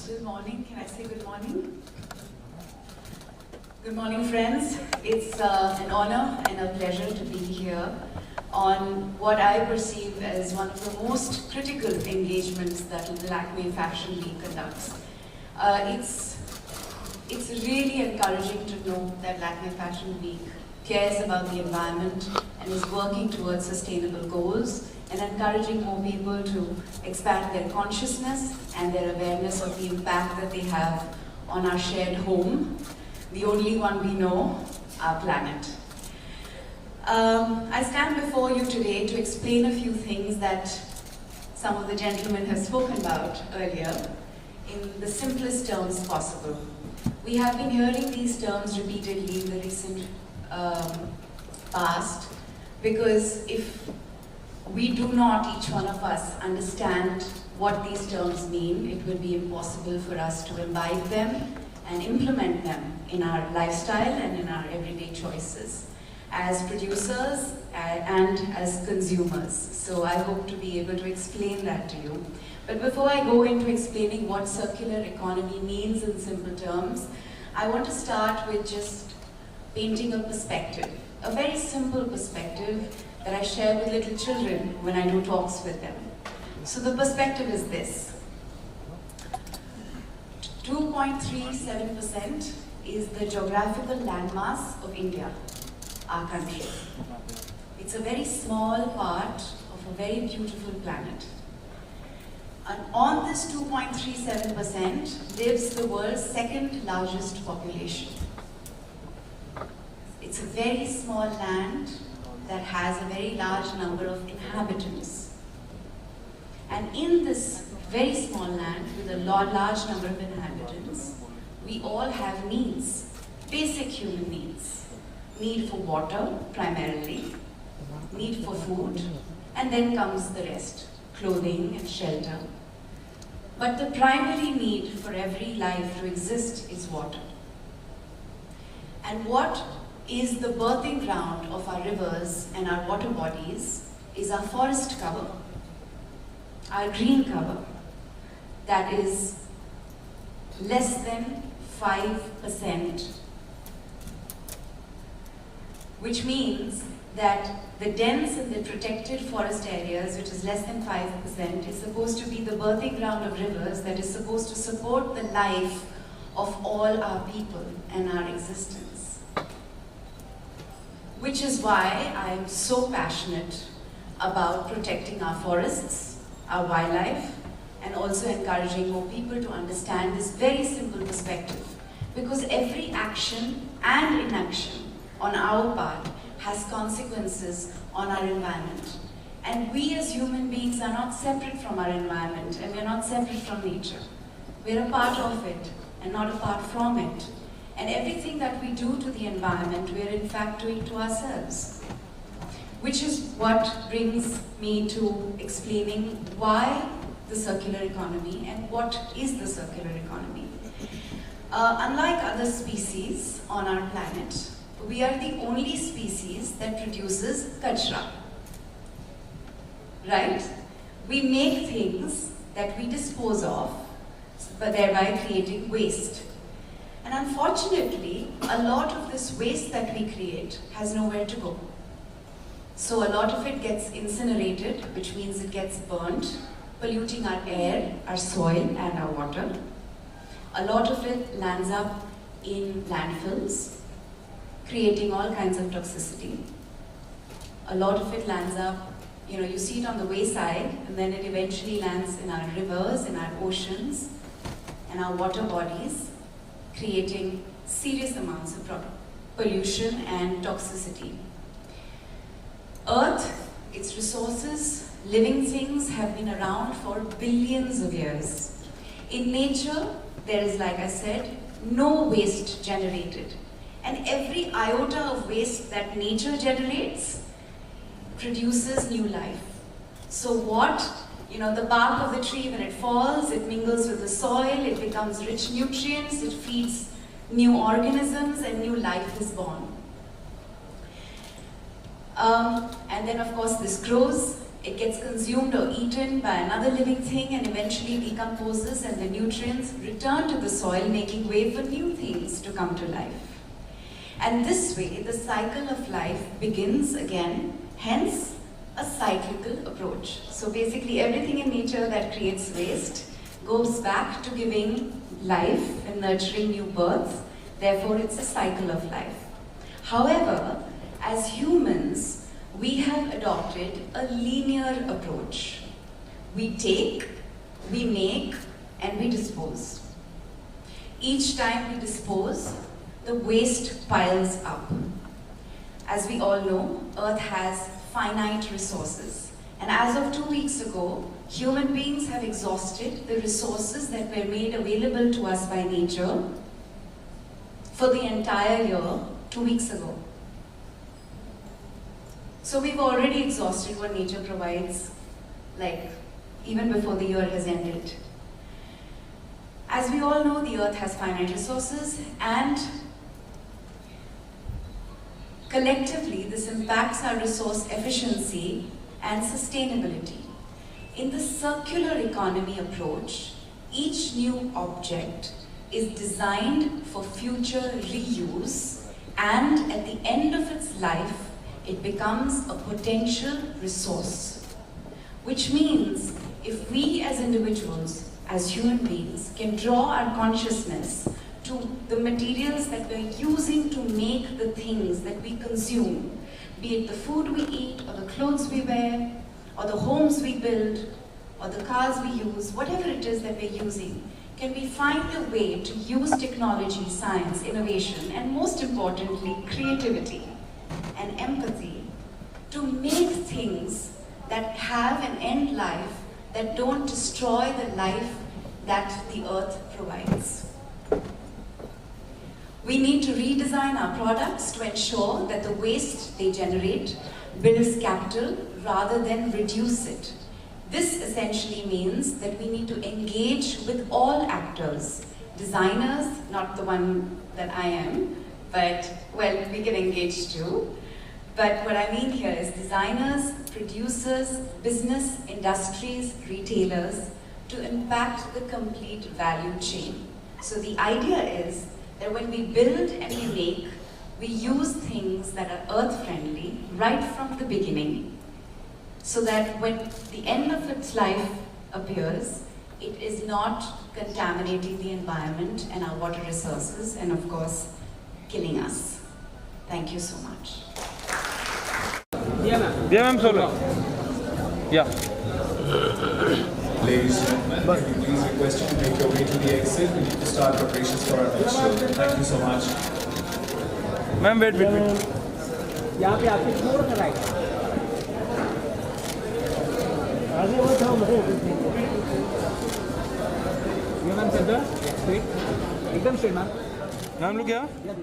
Still morning. Can I say good morning? Good morning, friends. It's an honor and a pleasure to be here on what I perceive as one of the most critical engagements that Lakme Fashion Week conducts. It's really encouraging to know that Lakme Fashion Week cares about the environment and is working towards sustainable goals and encouraging more people to expand their consciousness and their awareness of the impact that they have on our shared home, the only one we know, our planet. I stand before you today to explain a few things that some of the gentlemen have spoken about earlier in the simplest terms possible. We have been hearing these terms repeatedly in the recent past, because if we do not, each one of us, understand what these terms mean, it will be impossible for us to imbibe them and implement them in our lifestyle and in our everyday choices as producers and as consumers. So I hope to be able to explain that to you. But before I go into explaining what circular economy means in simple terms, I want to start with just painting a perspective, a very simple perspective that I share with little children when I do talks with them. So the perspective is this. 2.37% is the geographical landmass of India, our country. It's a very small part of a very beautiful planet. And on this 2.37% lives the world's second largest population. It's a very small land that has a very large number of inhabitants. And in this very small land with a large number of inhabitants, we all have needs, basic human needs. Need for water, primarily, need for food, and then comes the rest, clothing and shelter. But the primary need for every life to exist is water. And what is the birthing ground of our rivers and our water bodies is our forest cover, our green cover, that is less than 5%, which means that the dense and the protected forest areas, which is less than 5%, is supposed to be the birthing ground of rivers that is supposed to support the life of all our people and our existence. Which is why I am so passionate about protecting our forests, our wildlife, and also encouraging more people to understand this very simple perspective. Because every action and inaction on our part has consequences on our environment. And we as human beings are not separate from our environment, and we're not separate from nature. We're a part of it and not apart from it. And everything that we do to the environment, we are in fact doing to ourselves. Which is what brings me to explaining why the circular economy and what is the circular economy. Unlike other species on our planet, we are the only species that produces kachra. Right? We make things that we dispose of, but thereby creating waste. And unfortunately, a lot of this waste that we create has nowhere to go. So a lot of it gets incinerated, which means it gets burnt, polluting our air, our soil, and our water. A lot of it lands up in landfills, creating all kinds of toxicity. A lot of it lands up, you see it on the wayside, and then it eventually lands in our rivers, in our oceans, and our water bodies, creating serious amounts of pollution and toxicity. Earth, its resources, living things have been around for billions of years. In nature, there is, like I said, no waste generated. And every iota of waste that nature generates produces new life. So what? The bark of the tree, when it falls, it mingles with the soil, it becomes rich nutrients, it feeds new organisms, and new life is born. And then, of course, this grows, It gets consumed or eaten by another living thing and eventually decomposes, and the nutrients return to the soil, making way for new things to come to life. And this way, the cycle of life begins again, hence a cyclical approach. So basically everything in nature that creates waste goes back to giving life and nurturing new births. Therefore, it's a cycle of life. However, as humans, we have adopted a linear approach. We take, we make, and we dispose. Each time we dispose, the waste piles up. As we all know, Earth has finite resources. And as of 2 weeks ago, human beings have exhausted the resources that were made available to us by nature for the entire year 2 weeks ago. So we've already exhausted what nature provides, like even before the year has ended. As we all know, the Earth has finite resources, and collectively this impacts our resource efficiency and sustainability. In the circular economy approach, each new object is designed for future reuse, and at the end of its life, it becomes a potential resource. Which means if we as individuals, as human beings, can draw our consciousness to the materials that we're using to make the things that we consume, be it the food we eat, or the clothes we wear, or the homes we build, or the cars we use, whatever it is that we're using, can we find a way to use technology, science, innovation, and most importantly, creativity and empathy to make things that have an end life, that don't destroy the life that the Earth provides. We need to redesign our products to ensure that the waste they generate builds capital rather than reduce it. This essentially means that we need to engage with all actors, designers, not the one that I am, but, well, we can engage too. But what I mean here is designers, producers, business, industries, retailers, to impact the complete value chain. So the idea is that when we build and we make, we use things that are earth-friendly right from the beginning, so that when the end of its life appears, it is not contaminating the environment and our water resources, and of course, killing us. Thank you so much. Yeah, ma'am, solo. Yeah. Ladies and gentlemen, can you please request you to make your way to the exit? We need to start preparations for our next show. Thank you so much. Ma'am, wait. यहाँ पे आपके थोड़ा सा right आगे वो था ma'am sir straight एकदम straight ma'am ma'am लोग क्या या